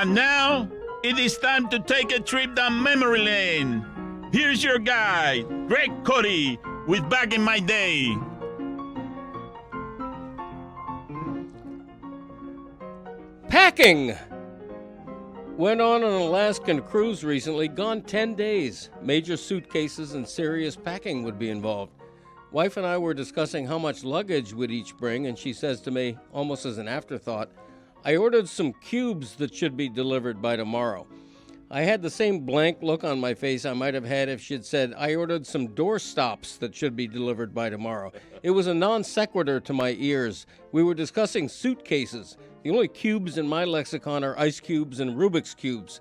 And now, it is time to take a trip down memory lane. Here's your guide, Cote, with Back in My Day. Packing! Went on an Alaskan cruise recently, gone 10 days. Major suitcases and serious packing would be involved. Wife and I were discussing how much luggage we'd each bring, and she says to me, almost as an afterthought, I ordered some cubes that should be delivered by tomorrow. I had the same blank look on my face I might have had if she'd said, I ordered some door stops that should be delivered by tomorrow. It was a non sequitur to my ears. We were discussing suitcases. The only cubes in my lexicon are ice cubes and Rubik's cubes.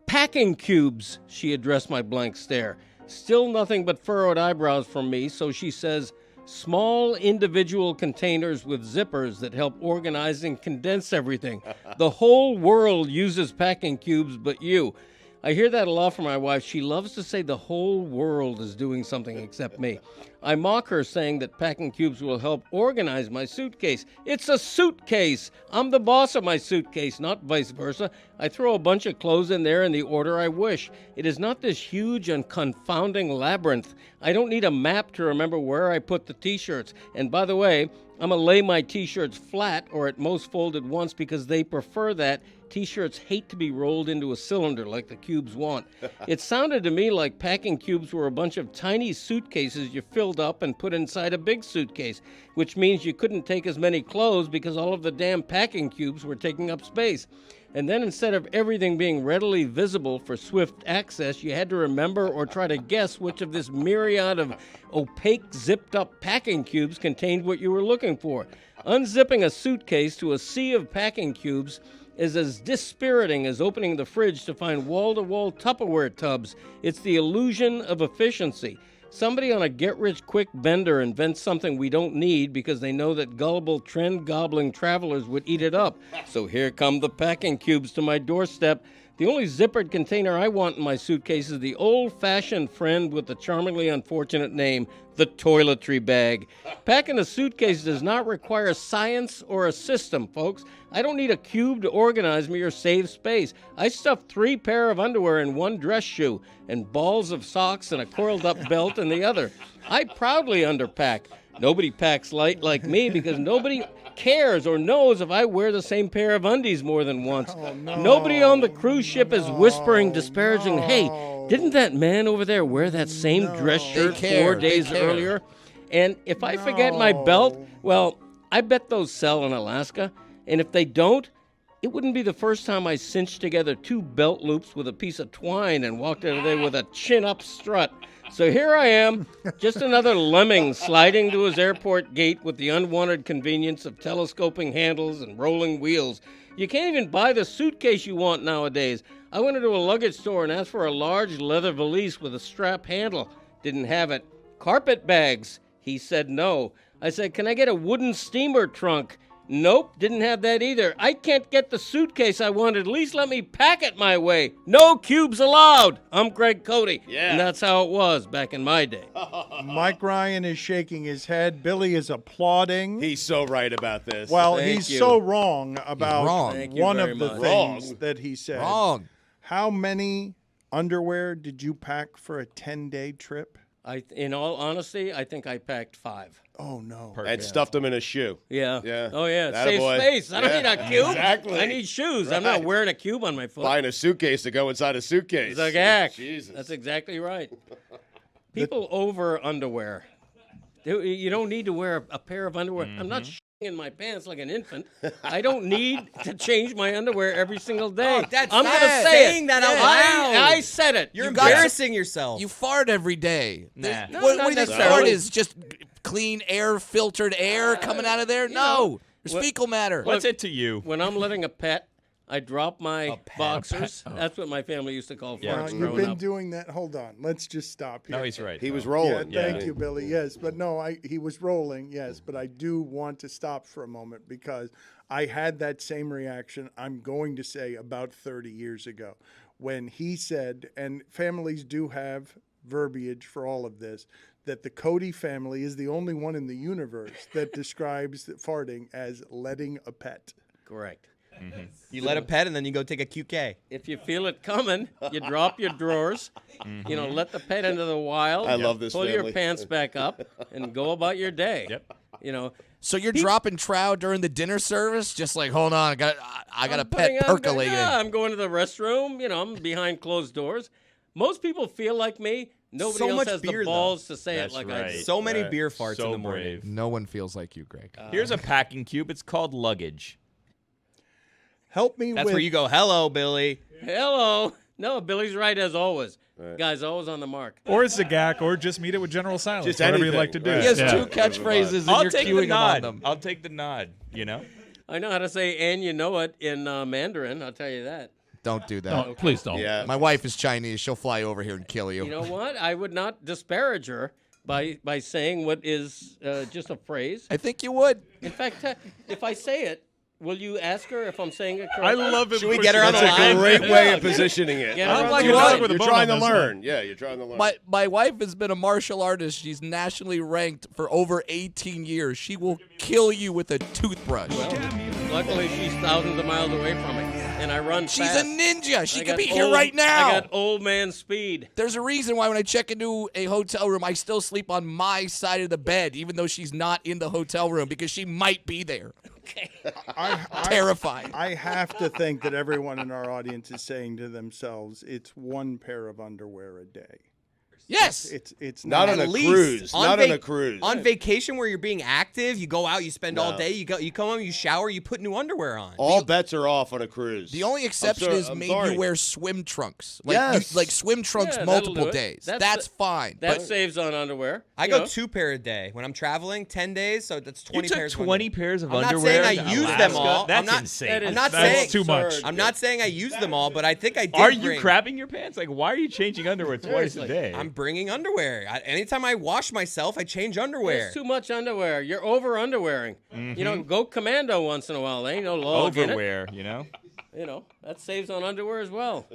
Packing cubes, she addressed my blank stare. Still nothing but furrowed eyebrows from me, so she says, small individual containers with zippers that help organize and condense everything. The whole world uses packing cubes but you. I hear that a lot from my wife. She loves to say the whole world is doing something except me. I mock her saying that packing cubes will help organize my suitcase. It's a suitcase. I'm the boss of my suitcase, not vice versa. I throw a bunch of clothes in there in the order I wish. It is not this huge and confounding labyrinth. I don't need a map to remember where I put the t-shirts. And by the way, I'm going to lay my t-shirts flat or at most folded once because they prefer that. T-shirts hate to be rolled into a cylinder like the cubes want. It sounded to me like packing cubes were a bunch of tiny suitcases you filled up and put inside a big suitcase, which means you couldn't take as many clothes because all of the damn packing cubes were taking up space. And then instead of everything being readily visible for swift access, you had to remember or try to guess which of this myriad of opaque, zipped-up packing cubes contained what you were looking for. Unzipping a suitcase to a sea of packing cubes is as dispiriting as opening the fridge to find wall-to-wall Tupperware tubs. It's the illusion of efficiency. Somebody on a get-rich-quick bender invents something we don't need because they know that gullible, trend-gobbling travelers would eat it up. So here come the packing cubes to my doorstep. The only zippered container I want in my suitcase is the old-fashioned friend with the charmingly unfortunate name, the toiletry bag. Packing a suitcase does not require science or a system, folks. I don't need a cube to organize me or save space. I stuffed 3 pair of underwear in one dress shoe and balls of socks and a coiled-up belt in the other. I proudly underpack. Nobody packs light like me because nobody cares or knows if I wear the same pair of undies more than once. Oh, no. Nobody on the cruise ship is whispering disparaging, hey, didn't that man over there wear that same dress shirt 4 days earlier? And if I forget my belt, well, I bet those sell in Alaska. And if they don't, it wouldn't be the first time I cinched together 2 belt loops with a piece of twine and walked out of there with a chin-up strut. So here I am, just another lemming sliding to his airport gate with the unwanted convenience of telescoping handles and rolling wheels. You can't even buy the suitcase you want nowadays. I went into a luggage store and asked for a large leather valise with a strap handle. Didn't have it. Carpet bags. He said no. I said, can I get a wooden steamer trunk? Nope, didn't have that either. I can't get the suitcase I wanted. At least let me pack it my way. No cubes allowed. I'm Greg Cote. Yeah. And that's how it was back in my day. Mike Ryan is shaking his head. Billy is applauding. He's so right about this. Well, Thank he's you. so wrong about Thank you one very of the much. things Wrong. that he said. Wrong. How many underwear did you pack for a 10-day trip? In all honesty, I think I packed 5. Oh, no. And stuffed him in a shoe. Yeah. Yeah. Oh, yeah. Atta Save boy. space. I don't Yeah, need a cube. exactly. I need shoes. I'm not Right. wearing a cube on my foot. Buying a suitcase to go inside a suitcase. It's like, heck. Jesus. That's exactly right. People over underwear. You don't need to wear a pair of underwear. I'm not in my pants like an infant. I don't need to change my underwear every single day. that's I'm going to sad. say Saying it. that out loud. I said it. You're You got- embarrassing yourself. You fart every day. Nah. No, what not do you think necessarily. fart is? Just clean air, filtered air coming out of there? No. It's what- fecal matter. What's it to you? When I'm letting a pet, I drop my boxers. Oh. That's what my family used to call Yeah. farts You've growing been up. doing that. Hold on. Let's just stop here. No, he's right. He was Yeah, rolling. thank you, Billy. Yes, but no, he was rolling. Yes, but I do want to stop for a moment because I had that same reaction. I'm going to say about 30 years ago when he said, and families do have verbiage for all of this, that the Cote family is the only one in the universe that describes farting as letting a pet. Correct. You let a pet and then you go take a QK. If you feel it coming, you drop your drawers. Let the pet into the wild. I love this Pull your family. pants back up and go about your day. Yep. So you're dropping trow during the dinner service? Just like, hold on, I got a pet I'm percolating. I'm going to the restroom. I'm behind closed doors. Most people feel like me. Nobody So else much has beer, the balls to say That's it like right. I do. So many Right. beer farts So in the morning. brave. No one feels like you, Greg. Here's a packing cube. It's called luggage. Help me That's with where you go, hello, Billy. Hello. No, Billy's right as always. Guy's always on the mark. Or Zagak, or just meet it with General Silence. Just whatever anything, you'd like to do. right. He has Yeah. two catchphrases, and I'll you're take the queuing him on nod. them. I'll take the nod. I know how to say "and you know it" in Mandarin. I'll tell you that. Don't do that. Please don't. Yeah. My wife is Chinese. She'll fly over here and kill you. You know what? I would not disparage her by saying what is just a phrase. I think you would. In fact, if I say it, will you ask her if I'm saying it I correctly? love it. Should we get her on the That's a line? great way of Yeah. positioning it. Get her on like the you're line. not with a You're bone trying to on this learn. Yeah, you're trying to learn. My wife has been a martial artist. She's nationally ranked for over 18 years. She will kill you with a toothbrush. Luckily, she's thousands of miles away from me, and I run She's fast. a ninja. She I could got be here old- right now. I got old man speed. There's a reason why when I check into a hotel room, I still sleep on my side of the bed, even though she's not in the hotel room, because she might be there. Okay. Terrified. I have to think that everyone in our audience is saying to themselves, it's one pair of underwear a day. Yes. It's Not on At a least cruise. on Not vac- on a cruise. On vacation where you're being active, you go out, you spend all No. day, you come home, you shower, you put new underwear on. All bets are off on a cruise. The only exception sorry- is I'm maybe sorry. you wear swim trunks. Like, Yes. like swim trunks Yeah, that'll multiple do it. days. That's That's the- fine. That But saves on underwear. I you go know. 2 pair a day. When I'm traveling, 10 days, so that's 20 You took pairs of 20 underwear. pairs of I'm not underwear saying I to use Alaska? them all. That's I'm not, insane. That is I'm not that's saying too much. absurd. I'm not saying I use them all, but I think I did Are you bring- crapping your pants? Like, why are you changing underwear twice a Seriously. day? I'm bringing underwear. Anytime I wash myself, I change underwear. There's too much underwear. You're over underwearing. Go commando once in a while. There ain't no law in it. Overwear, you know? That saves on underwear as well.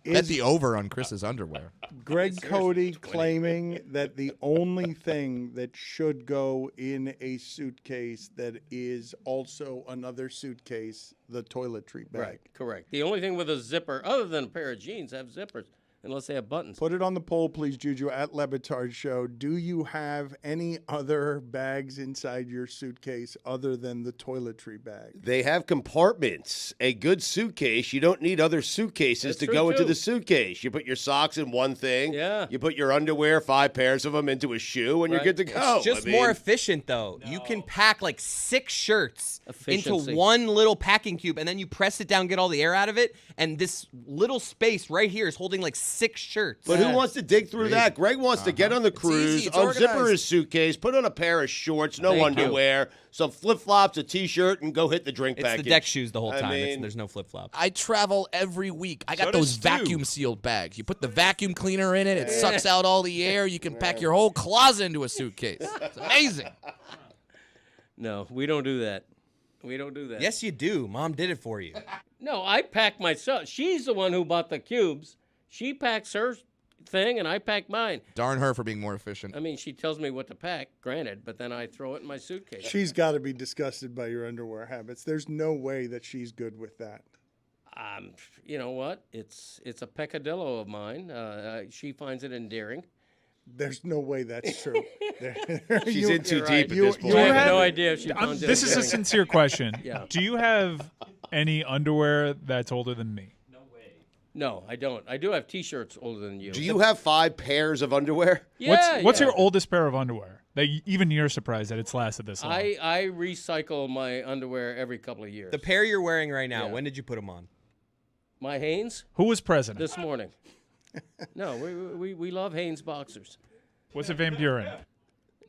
bet the over on Chris's underwear. Greg Cote claiming that the only thing that should go in a suitcase that is also another suitcase, the toiletry bag. Correct. The only thing with a zipper, other than a pair of jeans, have zippers, unless they have buttons. Put it on the poll, please, Juju, at Le Batard Show. Do you have any other bags inside your suitcase other than the toiletry bag? They have compartments. A good suitcase, you don't need other suitcases That's to true, go into too. the suitcase. You put your socks in one thing. Yeah. You put your underwear, 5 pairs of them, into a shoe, and you're Right. good to go. It's just I mean, more efficient, though. You can pack like 6 shirts into Efficiency. one little packing cube, and then you press it down, get all the air out of it, and this little space right here is holding like 6 shirts. But who wants to dig through that? Greg wants to get on the cruise, easy. It's unzipper organized. his suitcase, put on a pair of shorts, no Thank you. underwear, some flip-flops, a T-shirt, and go hit the drink It's package. the deck shoes the whole I time. mean- There's no flip flops. I travel every week. I got So does those Stu. vacuum sealed bags. You put the vacuum cleaner in it, it sucks out all the air. You can pack your whole closet into a suitcase. It's amazing. No, we don't do that. We don't do that. Yes, you do. Mom did it for you. No, I pack myself. She's the one who bought the cubes. She packs her thing, and I pack mine. Darn her for being more efficient. I mean, she tells me what to pack, granted, but then I throw it in my suitcase. She's got to be disgusted by your underwear habits. There's no way that she's good with that. You know what? It's a peccadillo of mine. She finds it endearing. There's no way that's true. She's in too You're deep right. at this point. I have have- no idea if she finds it This is a endearing. sincere question. Yeah. Do you have any underwear that's older than me? No, I don't. I do have T-shirts older than you. Do you have 5 pairs of underwear? Yeah, What's yeah. your oldest pair of underwear that even you're surprised that it's lasted this long? I recycle my underwear every couple of years. The pair you're wearing right now, Yeah. when did you put them on? My Hanes Who was president? this morning. No, we love Hanes boxers. Was it Van Buren?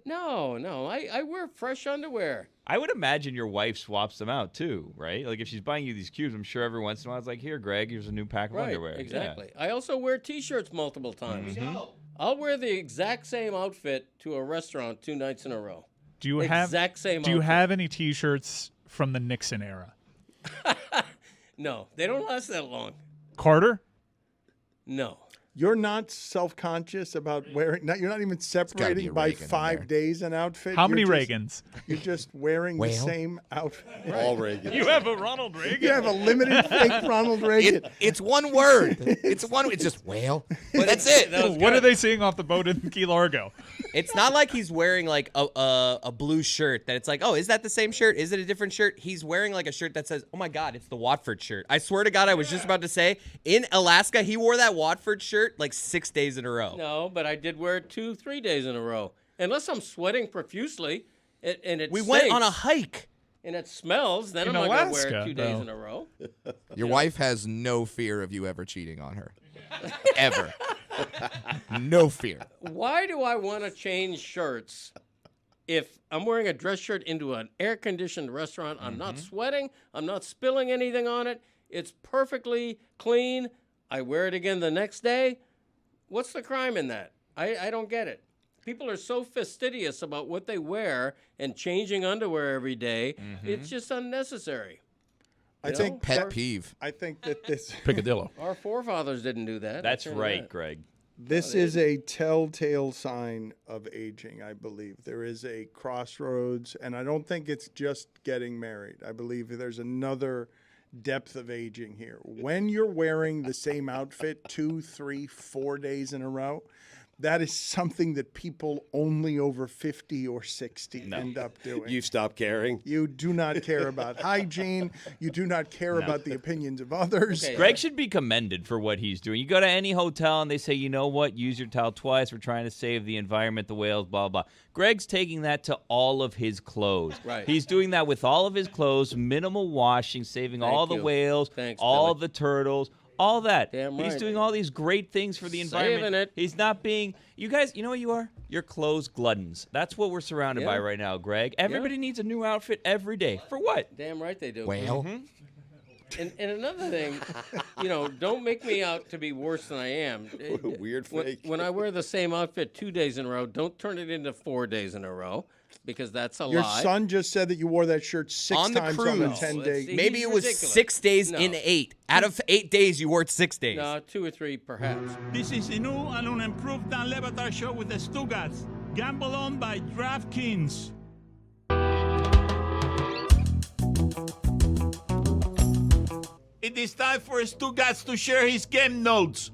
No, I wear fresh underwear. I would imagine your wife swaps them out too, right? Like if she's buying you these cubes, I'm sure every once in a while it's like, here, Greg, here's a new pack of Right, underwear. exactly. I also wear T-shirts multiple times. Mm-hmm. I'll wear the exact same outfit to a restaurant 2 nights in a row. Do you have Exact same Do you outfit. have any T-shirts from the Nixon era? No, they don't last that long. Carter? No. You're not self-conscious about wearing. You're not even be a separating by Reagan in 5 there. days an outfit. How many You're just- Reagans? You're just wearing the same outfit. All Reagan. You have a Ronald Reagan. You have a limited fake Ronald Reagan. It's one word. It's just whale. That's it. What are they seeing off the boat in Key Largo? It's not like he's wearing like a blue shirt that it's like, oh, is that the same shirt? Is it a different shirt? He's wearing like a shirt that says, oh my God, it's the Watford shirt. I swear to God, I was just about to say, in Alaska, he wore that Watford shirt like 6 days in a row. No, but I did wear it 2-3 days in a row. Unless I'm sweating profusely and it We went stinks on a hike. and it smells, then In I'm not going to wear Alaska, it 2 days though. in a row. Your wife has no fear of you ever cheating on her. Ever. No fear. Why do I want to change shirts if I'm wearing a dress shirt into an air-conditioned restaurant? I'm not sweating. I'm not spilling anything on it. It's perfectly clean. I wear it again the next day. What's the crime in that? I don't get it. People are so fastidious about what they wear and changing underwear every day. It's just unnecessary. I You think know? Pet peeve. I think that this Picadillo. Our forefathers didn't do that. That's I'll tell you right, that. Greg. this is a telltale sign of aging. I believe there is a crossroads, and I don't think it's just getting married. I believe there's another depth of aging here. When you're wearing the same outfit 2, 3, 4 days in a row, that is something that people only over 50 or 60 end up doing. You've stopped caring. You do not care about hygiene. You do not care about the opinions of others. Okay. Greg should be commended for what he's doing. You go to any hotel and they say, you know what, use your towel twice. We're trying to save the environment, the whales, blah, blah. Greg's taking that to all of his clothes. Right. He's doing that with all of his clothes, minimal washing, saving Thank all the you. whales, Thanks, all Billy. the turtles, all that. Damn He's right. doing all these great things for the environment. Saving it. He's not being, you guys, you know what you are? You're clothes gluttons. That's what we're surrounded by Yeah. right now, Greg. Everybody needs a new outfit every day. For what? Damn right they do. Whale. And another thing, don't make me out to be worse than I am. What a weird When, fake. when I wear the same outfit 2 days in a row, don't turn it into 4 days in a row, because that's a Your lie. son just said that you wore that shirt 6 On the times on the cruise. 10-day. He's Maybe it was ridiculous. 6 days No. in 8. Out of 8 days, you wore it 6 days. No, 2 or 3 perhaps. This is the new and unimproved Dan Le Batard Show with the Stugotz. Gamble on by DraftKings. It is time for Stugotz to share his game notes.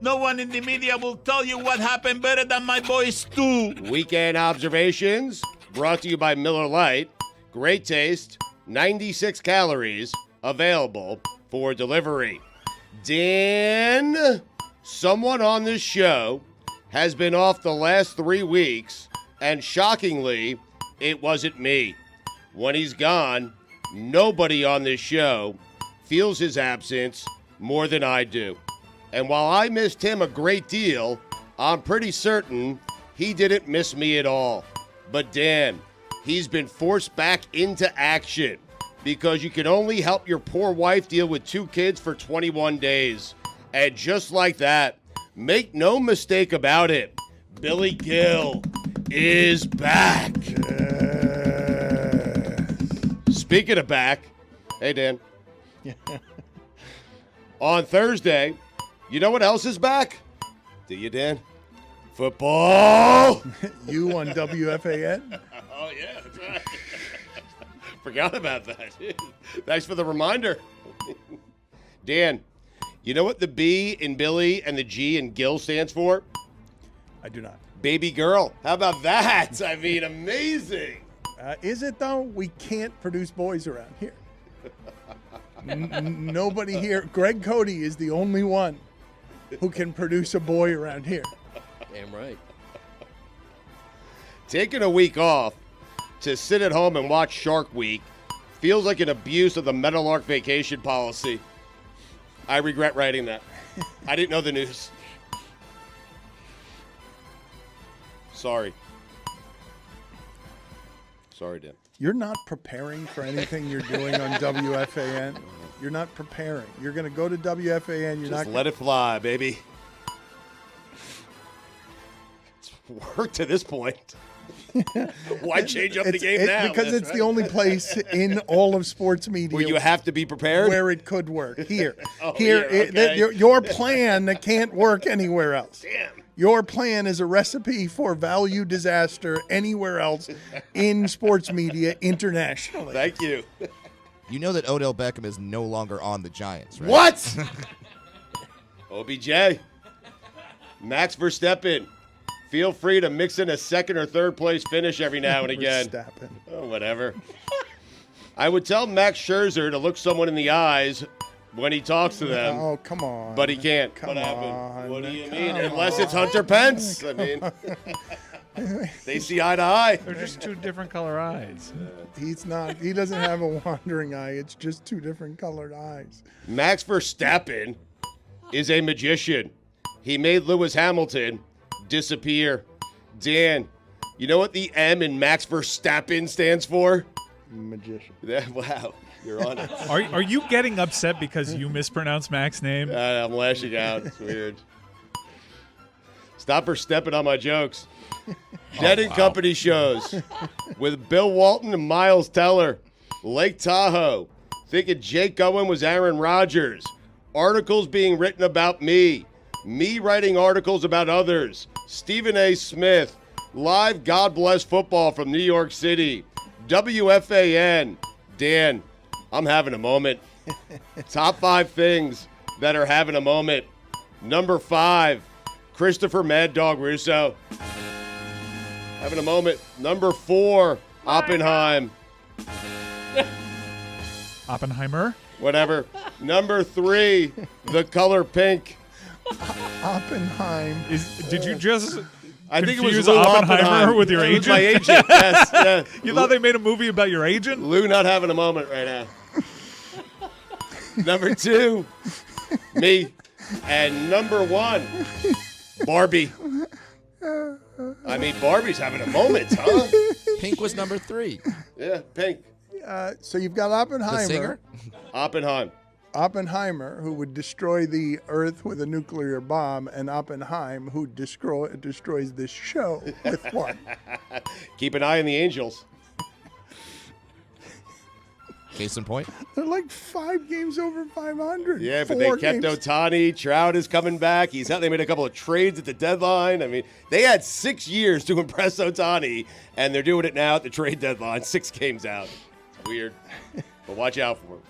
No one in the media will tell you what happened better than my boy Stu. Weekend observations brought to you by Miller Lite. Great taste, 96 calories, available for delivery. Dan, someone on this show has been off the last 3 weeks, and shockingly, it wasn't me. When he's gone, nobody on this show feels his absence more than I do. And while I missed him a great deal, I'm pretty certain he didn't miss me at all. But Dan, he's been forced back into action because you can only help your poor wife deal with 2 kids for 21 days. And just like that, make no mistake about it, Billy Gill is back. Speaking of back, hey Dan. On Thursday, you know what else is back? Do you, Dan? Football! You on WFAN? Oh, yeah, that's right. Forgot about that. Thanks for the reminder. Dan, you know what the B in Billy and the G in Gill stands for? I do not. Baby girl. How about that? I mean, amazing. Is it, though? We can't produce boys around here. Nobody here. Greg Cote is the only one who can produce a boy around here. Damn right. Taking a week off to sit at home and watch Shark Week feels like an abuse of the Meadowlark vacation policy. I regret writing that. I didn't know the news. Sorry. Sorry, Dan. You're not preparing for anything you're doing on WFAN. You're not preparing. You're going to go to WFAN. You're Just not. let it fly, baby. It's worked to this point. Why change up the game now? Because it's the only place in all of sports media Where you have to be prepared? where it could work. Here. Oh, Here. here, okay. Your plan that can't work anywhere else. Damn. Your plan is a recipe for value disaster anywhere else in sports media internationally. Thank you. You know that Odell Beckham is no longer on the Giants, right? What? OBJ. Max Verstappen. Feel free to mix in a second or third place finish every now and again. Verstappen. Oh, whatever. I would tell Max Scherzer to look someone in the eyes when he talks to them. Oh, come on. But he can't. Come What happened? on. What do you Come mean? Unless it's Hunter Pence. I mean, they see eye to eye. They're just two different color eyes. He's not. He doesn't have a wandering eye. It's just two different colored eyes. Max Verstappen is a magician. He made Lewis Hamilton disappear. Dan, you know what the M in Max Verstappen stands for? Magician. Wow, you're on it. Are you getting upset because you mispronounced Mac's name? I'm lashing out. It's weird. Stop for stepping on my jokes. Dead and Company shows with Bill Walton and Miles Teller. Lake Tahoe. Thinking Jake Owen was Aaron Rodgers. Articles being written about me. Me writing articles about others. Stephen A. Smith. Live God Bless Football from New York City. WFAN. Dan, I'm having a moment. Top 5 things that are having a moment. Number 5, Christopher Mad Dog Russo. Having a moment. Number 4, Oppenheim. Oppenheimer? Whatever. Number 3, The Color Pink. Oppenheim. Did you just I think it was confuse Lou Oppenheimer Oppenheim. with your It was agent? my agent, yes. Yeah. You thought they made a movie about your agent? Lou not having a moment right now. Number 2, me. And number 1, Barbie. I mean, Barbie's having a moment, huh? Pink was number 3. Yeah, Pink. So you've got Oppenheimer. The singer? Oppenheimer, who would destroy the Earth with a nuclear bomb, and Oppenheim, who destroys this show with one. Keep an eye on the Angels. Case in point. They're like 5 games over 500. Yeah, but 4 they kept games. Ohtani. Trout is coming back. They made a couple of trades at the deadline. I mean, they had 6 years to impress Ohtani, and they're doing it now at the trade deadline, 6 games out. It's weird, but watch out for them.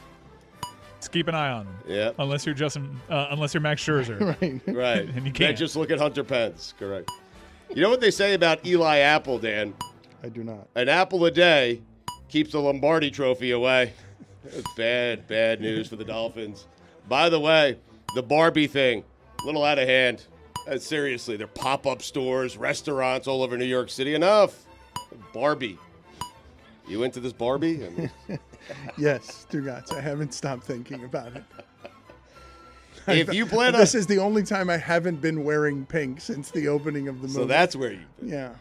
Just keep an eye on them. Yeah. Unless you're Max Scherzer. Right. Right. And you can't. Just look at Hunter Pence. Correct. You know what they say about Eli Apple, Dan? I do not. An apple a day keeps the Lombardi trophy away. That's bad news for the Dolphins. By the way, the Barbie thing, a little out of hand. Seriously, they're pop-up stores, restaurants all over New York City. Enough. Barbie. You into this Barbie? I mean, Yes, Stugotz. I haven't stopped thinking about it. if you plan on... This is the only time I haven't been wearing pink since the opening of the movie. So that's where you... Yeah.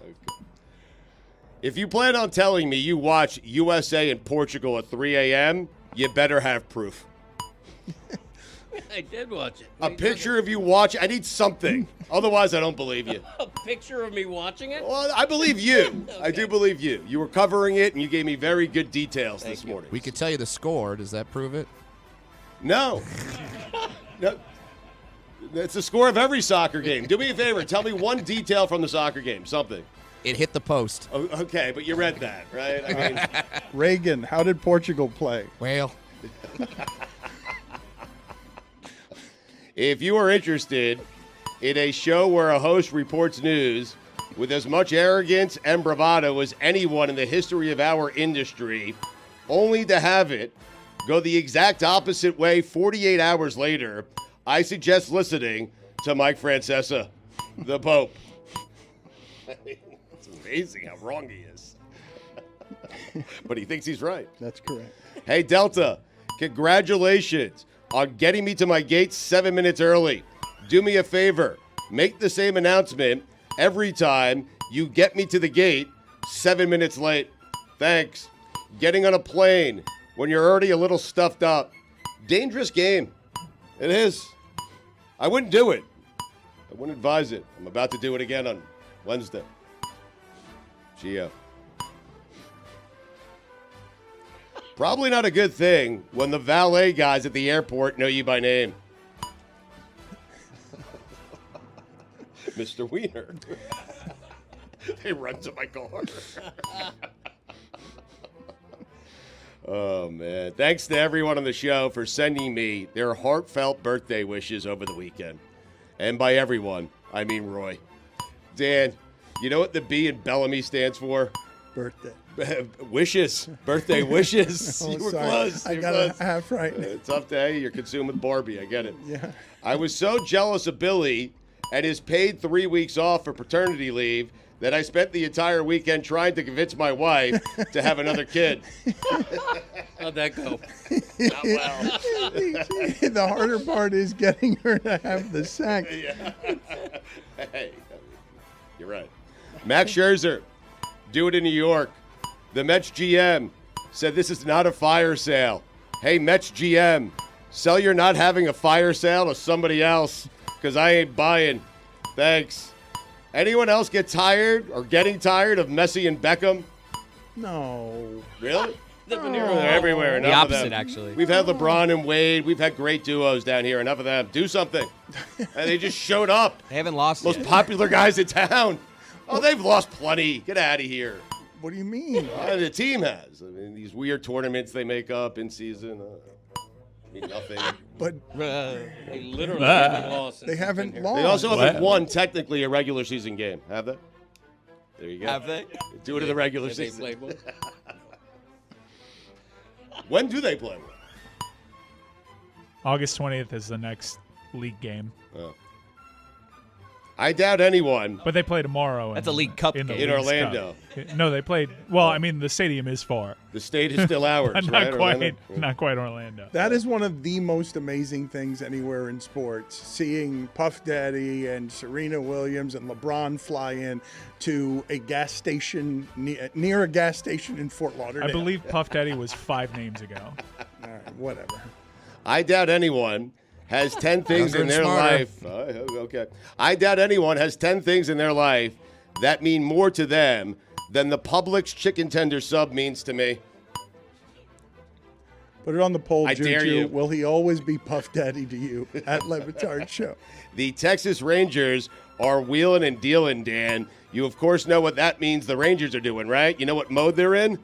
If you plan on telling me you watch USA and Portugal at 3 a.m., you better have proof. I did watch it. A picture of you watch. I need something. Otherwise, I don't believe you. A picture of me watching it? Well, I believe you. I do believe you. You were covering it, and you gave me very good details this morning. We could tell you the score. Does that prove it? No. No. It's the score of every soccer game. Do me a favor. Tell me one detail from the soccer game. Something. It hit the post. Oh, okay, but you read that, right? I mean, Reagan, how did Portugal play? Well, if you are interested in a show where a host reports news with as much arrogance and bravado as anyone in the history of our industry, only to have it go the exact opposite way 48 hours later, I suggest listening to Mike Francesa, the Pope. It's amazing how wrong he is. But he thinks he's right. That's correct. Hey, Delta, congratulations on getting me to my gate 7 minutes early. Do me a favor. Make the same announcement every time you get me to the gate 7 minutes late. Thanks. Getting on a plane when you're already a little stuffed up. Dangerous game. It is. I wouldn't do it. I wouldn't advise it. I'm about to do it again on Wednesday. Gio. Probably not a good thing when the valet guys at the airport know you by name. Mr. Wiener. They run to my car. Oh, man. Thanks to everyone on the show for sending me their heartfelt birthday wishes over the weekend. And by everyone, I mean Roy. Dan, you know what the B in Bellamy stands for? Birthday. Wishes. Birthday wishes. Oh, You were sorry. close. I You were got close. a half right. It's up to you. You're consumed with Barbie. I get it. Yeah. I was so jealous of Billy and his paid 3 weeks off for paternity leave that I spent the entire weekend trying to convince my wife to have another kid. How'd that go? Not well. The harder part is getting her to have the sex. Hey, you're right. Max Scherzer, do it in New York. The Mets GM said this is not a fire sale. Hey, Mets GM, sell your not having a fire sale to somebody else because I ain't buying. Thanks. Anyone else get tired or getting tired of Messi and Beckham? No. Really? They're everywhere. The Enough of opposite, them. actually. We've had LeBron and Wade. We've had great duos down here. Enough of them. Do something. And they just showed up. They haven't lost Most yet. popular guys in town. Oh, they've lost plenty. Get out of here. What do you mean? The team has. I mean, these weird tournaments they make up in season. Mean nothing. But They literally haven't lost. since they he's been haven't here. lost. They also haven't won technically a regular season game. Have they? There you go. Have they? Do it in the regular Have they season. played one? When do they play? August 20th is the next league game, I doubt anyone. but they play tomorrow. That's a League Cup in the game. In League's Orlando. Cup. No, they played. Well, I mean, the stadium is far. The state is still ours, Not right? quite. Orlando? Not quite Orlando. That is one of the most amazing things anywhere in sports. Seeing Puff Daddy and Serena Williams and LeBron fly in to a gas station near a gas station in Fort Lauderdale. I believe Puff Daddy was 5 names ago. All right, whatever. I doubt anyone has 10 things Younger in and their smarter. life. Okay. I doubt anyone has 10 things in their life that mean more to them than the Publix chicken tender sub means to me. Put it on the poll, I dare Juju. you. Will he always be Puff Daddy to you at Le Batard Show? The Texas Rangers are wheeling and dealing, Dan. You, of course, know what that means the Rangers are doing, right? You know what mode they're in?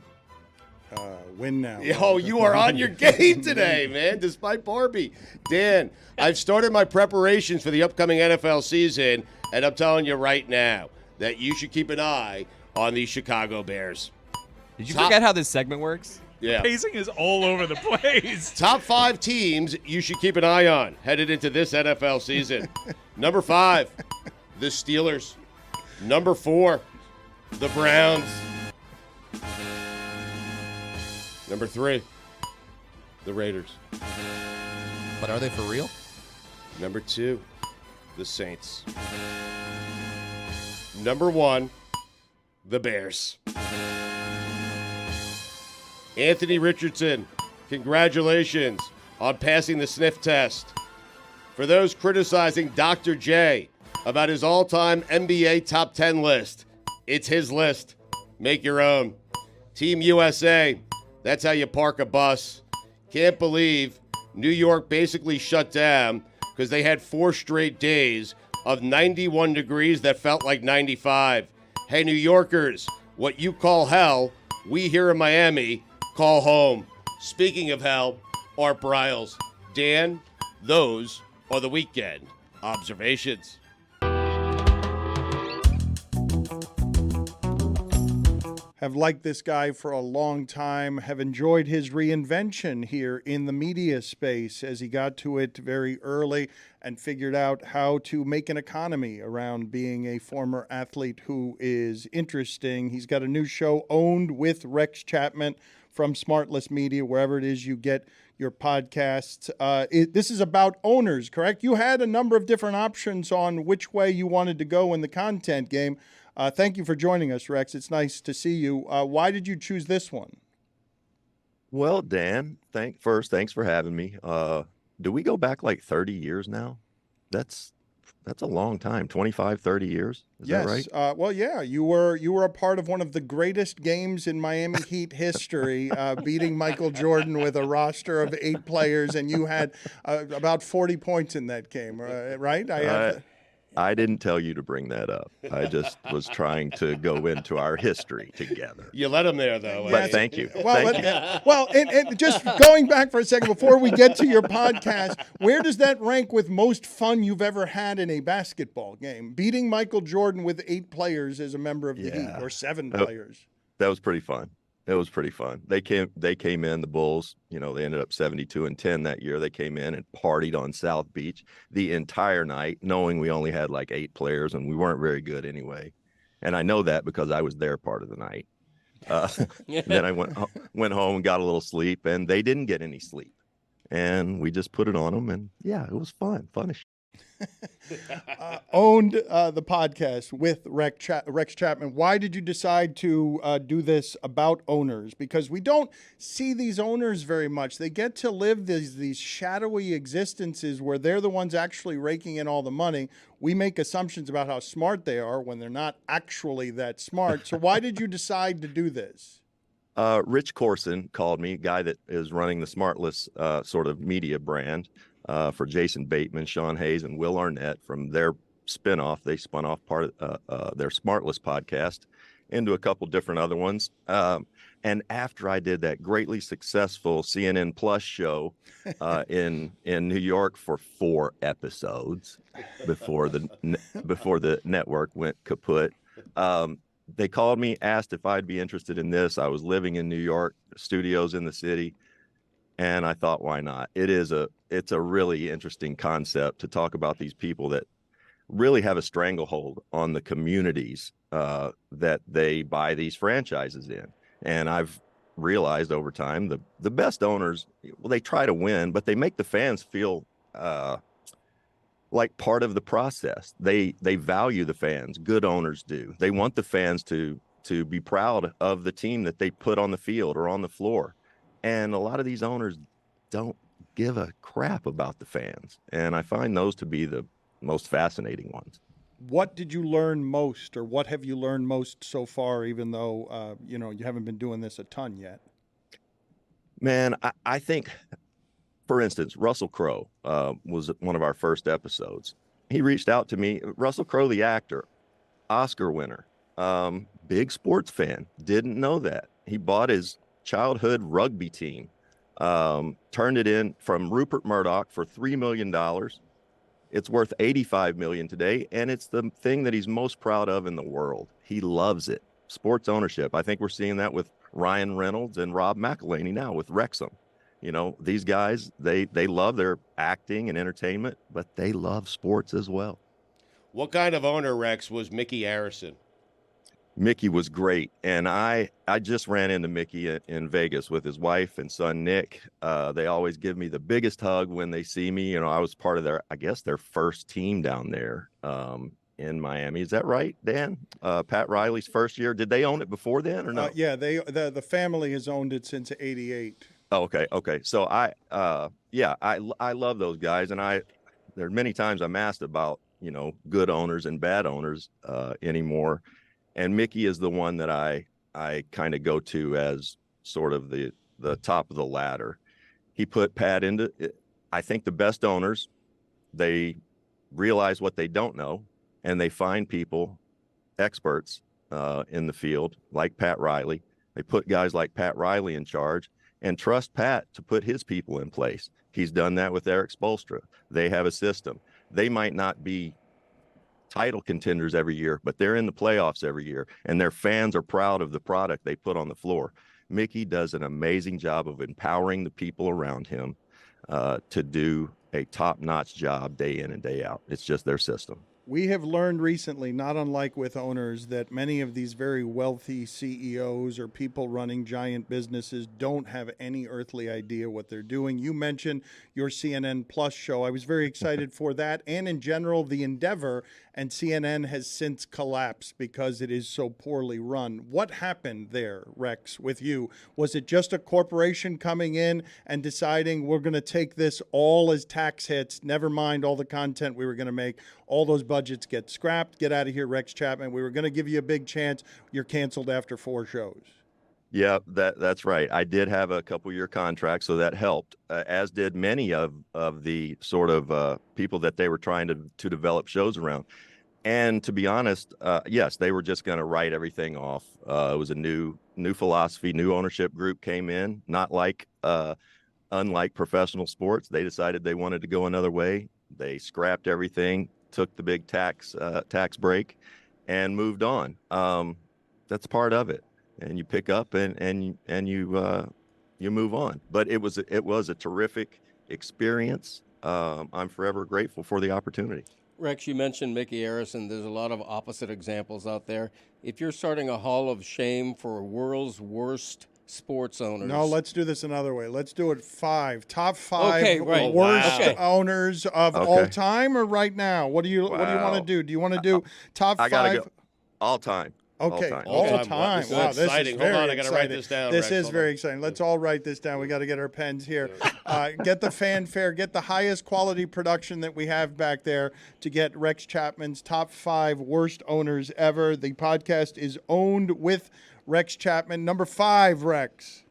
Win now. Oh, you are on your game today, man, despite Barbie. Dan, I've started my preparations for the upcoming NFL season, and I'm telling you right now that you should keep an eye on the Chicago Bears. Did you forget how this segment works? Yeah. Pacing is all over the place. Top 5 teams you should keep an eye on headed into this NFL season. Number 5, the Steelers. Number 4, the Browns. Number 3, the Raiders. But are they for real? Number 2, the Saints. Number 1, the Bears. Anthony Richardson, congratulations on passing the sniff test. For those criticizing Dr. J about his all-time NBA top 10 list, it's his list. Make your own. Team USA, that's how you park a bus. Can't believe New York basically shut down because they had 4 straight days of 91 degrees that felt like 95. Hey, New Yorkers, what you call hell, we here in Miami call home. Speaking of hell, Art Briles. Dan, those are the weekend observations. Have liked this guy for a long time, have enjoyed his reinvention here in the media space as he got to it very early and figured out how to make an economy around being a former athlete who is interesting. He's got a new show, Owned with Rex Chapman, from Smartless Media, wherever it is you get your podcasts. This is about owners, correct? You had a number of different options on which way you wanted to go in the content game. Thank you for joining us, Rex. It's nice to see you. Why did you choose this one? Well, Dan, thanks for having me. Do we go back like 30 years now? That's that's a long time, 25, 30 years. Is that right? Well, yeah, you were a part of one of the greatest games in Miami Heat history, beating Michael Jordan with a roster of 8 players, and you had about 40 points in that game, right? I didn't tell you to bring that up. I just was trying to go into our history together. You let him there, though. But thank you. Well, and just going back for a second before we get to your podcast, where does that rank with most fun you've ever had in a basketball game? Beating Michael Jordan with 8 players as a member of the Heat, or 7 players. That was pretty fun. It was pretty fun. They came in, the Bulls, they ended up 72-10 that year. They came in and partied on South Beach the entire night, knowing we only had like 8 players and we weren't very good anyway. And I know that because I was there part of the night. Then I went home and got a little sleep, and they didn't get any sleep. And we just put it on them, and yeah, it was fun. Funnish. Owned the podcast with Rex Chapman. Why did you decide to do this about owners? Because we don't see these owners very much. They get to live these shadowy existences where they're the ones actually raking in all the money. We make assumptions about how smart they are when they're not actually that smart. So why did you decide to do this? Rich Corson called me, a guy that is running the Smartless sort of media brand. For Jason Bateman, Sean Hayes, and Will Arnett from their spinoff. They spun off part of their Smartless podcast into a couple different other ones. And after I did that greatly successful CNN Plus show in New York for 4 episodes before the network went kaput, they called me, asked if I'd be interested in this. I was living in New York, studios in the city. And I thought, why not? It's a really interesting concept to talk about these people that really have a stranglehold on the communities that they buy these franchises in. And I've realized over time the best owners, well, they try to win, but they make the fans feel like part of the process. They value the fans. Good owners do. They want the fans to be proud of the team that they put on the field or on the floor. And a lot of these owners don't give a crap about the fans. And I find those to be the most fascinating ones. What did you learn most, or what have you learned most so far, even though, you haven't been doing this a ton yet? Man, I think, for instance, Russell Crowe was one of our first episodes. He reached out to me. Russell Crowe, the actor, Oscar winner, big sports fan, didn't know that. He bought his childhood rugby team, turned it in from Rupert Murdoch for $3 million. It's worth $85 million today, and it's the thing that he's most proud of in the world. He loves it. Sports ownership. I think we're seeing that with Ryan Reynolds and Rob McElhenney now with Wrexham. These guys, they love their acting and entertainment, but they love sports as well. What kind of owner, Rex, was Mickey Arison? Mickey was great, and I just ran into Mickey in Vegas with his wife and son Nick. They always give me the biggest hug when they see me. I was part of their first team down there in Miami. Is that right, Dan? Pat Riley's first year. Did they own it before then or no? Yeah, the family has owned it since '88. Oh, okay. So I love those guys, and there are many times I'm asked about good owners and bad owners anymore. And Mickey is the one that I kind of go to as sort of the top of the ladder. He put Pat into it. I think the best owners, they realize what they don't know, and they find people, experts in the field, like Pat Riley. They put guys like Pat Riley in charge and trust Pat to put his people in place. He's done that with Eric Spoelstra. They have a system. They might not be title contenders every year, but they're in the playoffs every year, and their fans are proud of the product they put on the floor. Mickey does an amazing job of empowering the people around him to do a top-notch job day in and day out. It's just their system. We have learned recently, not unlike with owners, that many of these very wealthy CEOs or people running giant businesses don't have any earthly idea what they're doing. You mentioned your CNN Plus show. I was very excited for that, and in general, the endeavor, and CNN has since collapsed because it is so poorly run. What happened there, Rex, with you? Was it just a corporation coming in and deciding we're going to take this all as tax hits, never mind all the content we were going to make, all those budgets get scrapped. Get out of here, Rex Chapman. We were going to give you a big chance. You're canceled after 4 shows. Yeah, that's right. I did have a couple-year contract, so that helped, as did many of the sort of people that they were trying to develop shows around. And to be honest, yes, they were just going to write everything off. It was a new philosophy, new ownership group came in, not like unlike professional sports. They decided they wanted to go another way. They scrapped everything, took the big tax break, and moved on. That's part of it. And you pick up and you move on. But it was a terrific experience. I'm forever grateful for the opportunity. Rex, you mentioned Mickey Harrison. There's a lot of opposite examples out there. If you're starting a hall of shame for world's worst sports owners. No, let's do this another way. Let's do it 5. Top 5 Okay, right. worst Okay. owners of all time or right now? What do you want to do? Do you want to do top 5? I gotta go all time. Okay, All all time. time. This is Wow, this is exciting. very Hold on, I gotta write exciting. this down, This Rex. is Hold very on. exciting. Let's all write this down. We got to get our pens here. Get the fanfare. Get the highest quality production that we have back there to get Rex Chapman's top 5 worst owners ever. The podcast is owned with Rex Chapman. Number 5, Rex.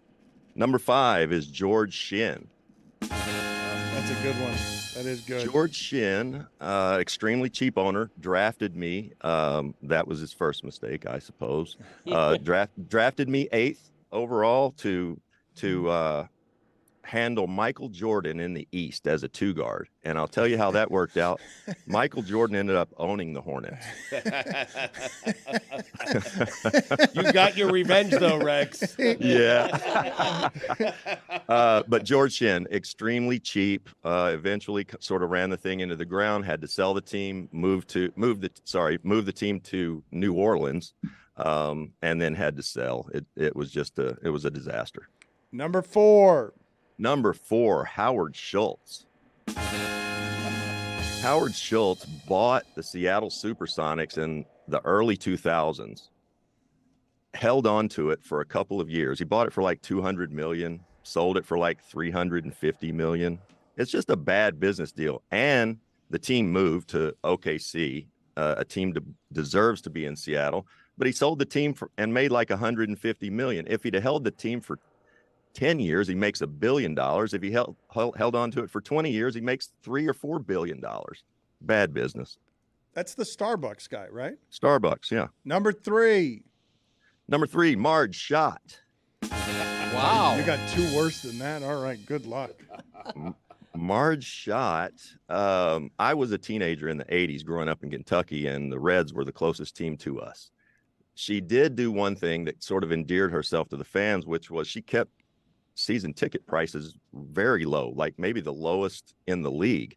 Number 5 is George Shinn. That's a good one. That is good. George Shinn, extremely cheap owner, drafted me. That was his first mistake, I suppose. Drafted me 8th overall to handle Michael Jordan in the East as a 2-guard. And I'll tell you how that worked out. Michael Jordan ended up owning the Hornets. You got your revenge, though, Rex. Yeah. But George Shinn, extremely cheap, eventually sort of ran the thing into the ground, had to sell the team, move the team to New Orleans, and then had to sell. It was a disaster. Number 4. Number 4, Howard Schultz. Howard Schultz bought the Seattle Supersonics in the early 2000s, held on to it for a couple of years. He bought it for like $200 million, sold it for like $350 million. It's just a bad business deal. And the team moved to OKC, a team deserves to be in Seattle, but he sold the team and made like $150 million. If he'd have held the team for 10 years, he makes $1 billion. If he held on to it for 20 years, he makes $3 or $4 billion. Bad business. That's the Starbucks guy, right? Starbucks, yeah. Number 3. Number 3, Marge Schott. Wow. You got 2 worse than that. All right, good luck. Marge Schott. I was a teenager in the 80s growing up in Kentucky, and the Reds were the closest team to us. She did do one thing that sort of endeared herself to the fans, which was she kept season ticket prices very low, like maybe the lowest in the league.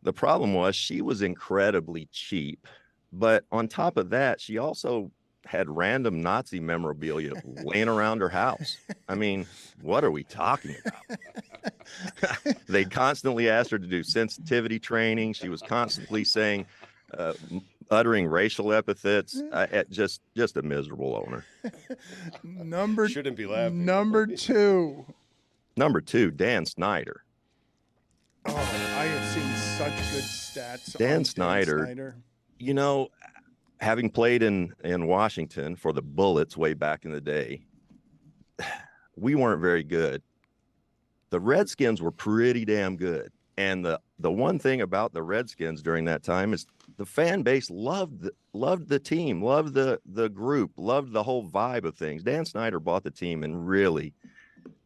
The problem was she was incredibly cheap, but on top of that, she also had random Nazi memorabilia laying around her house. I mean, what are we talking about? They constantly asked her to do sensitivity training. She was constantly saying, uttering racial epithets. Just a miserable owner. Shouldn't be laughing. Number 2. Number 2, Dan Snyder. Oh, I have seen such good stats. Dan on Snyder. You know, having played in Washington for the Bullets way back in the day, we weren't very good. The Redskins were pretty damn good. And the one thing about the Redskins during that time is the fan base loved the team, loved the group, loved the whole vibe of things. Dan Snyder bought the team, and really,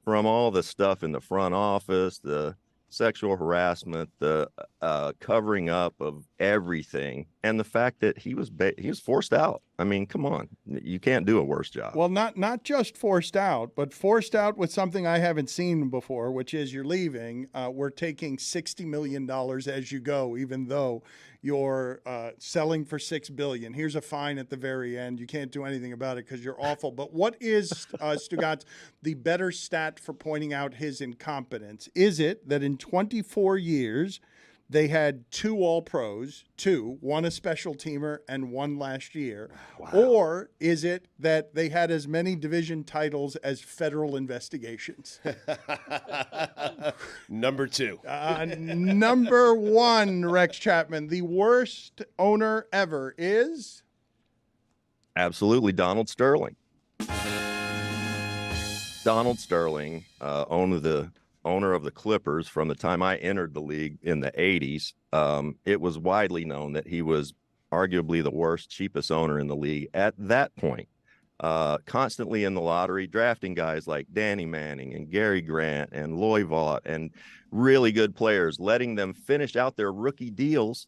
from all the stuff in the front office, the sexual harassment, the covering up of everything, and the fact that he was forced out. I mean, come on, you can't do a worse job. Well, not just forced out, but forced out with something I haven't seen before, which is you're leaving. We're taking $60 million as you go, even though you're selling for $6 billion. Here's a fine at the very end. You can't do anything about it because you're awful. But what is, Stugotz, the better stat for pointing out his incompetence? Is it that in 24 years, They had 2 All-Pros, 2, one a special teamer and one last year. Wow. Or is it that they had as many division titles as federal investigations? Number 2. Number 1, Rex Chapman, the worst owner ever is? Absolutely, Donald Sterling. Donald Sterling, owner of the Clippers from the time I entered the league in the 80s. It was widely known that he was arguably the worst, cheapest owner in the league at that point. Constantly in the lottery, drafting guys like Danny Manning and Gary Grant and Loy Vaught and really good players, letting them finish out their rookie deals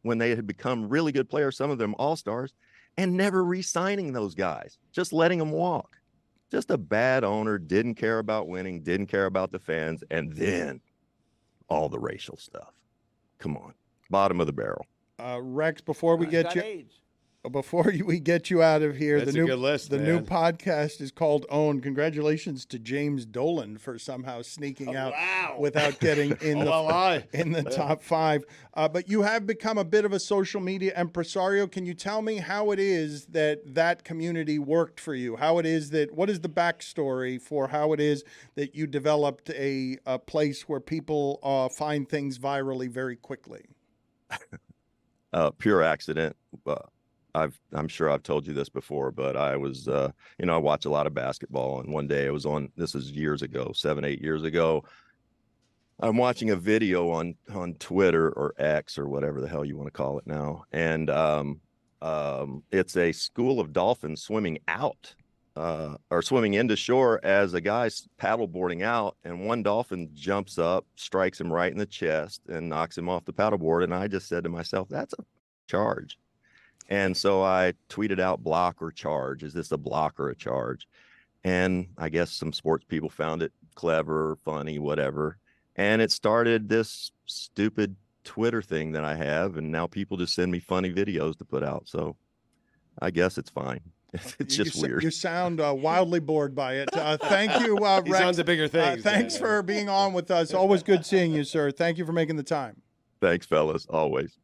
when they had become really good players, some of them all-stars, and never re-signing those guys, just letting them walk. Just a bad owner, didn't care about winning, didn't care about the fans, and then all the racial stuff. Come on, bottom of the barrel. Rex, before we get you, we get you out of here, That's a good list, the man. new podcast is called Own. Congratulations to James Dolan for somehow sneaking out without getting in the top 5. But you have become a bit of a social media impresario. Can you tell me how it is that community worked for you? What is the backstory for how it is that you developed a place where people find things virally very quickly? Pure accident. I'm sure I've told you this before, but I was, I watch a lot of basketball, and one day I was on, this is years ago, 7-8 years ago. I'm watching a video on Twitter or X or whatever the hell you want to call it now. And it's a school of dolphins swimming out or swimming into shore as a guy's paddleboarding out, and one dolphin jumps up, strikes him right in the chest and knocks him off the paddleboard. And I just said to myself, that's a charge. And so I tweeted out, block or charge. Is this a block or a charge? And I guess some sports people found it clever, funny, whatever. And it started this stupid Twitter thing that I have. And now people just send me funny videos to put out. So I guess it's fine. It's just weird. You sound wildly bored by it. Thank you, Rex. He's on to bigger things. Thanks for being on with us. Always good seeing you, sir. Thank you for making the time. Thanks, fellas. Always.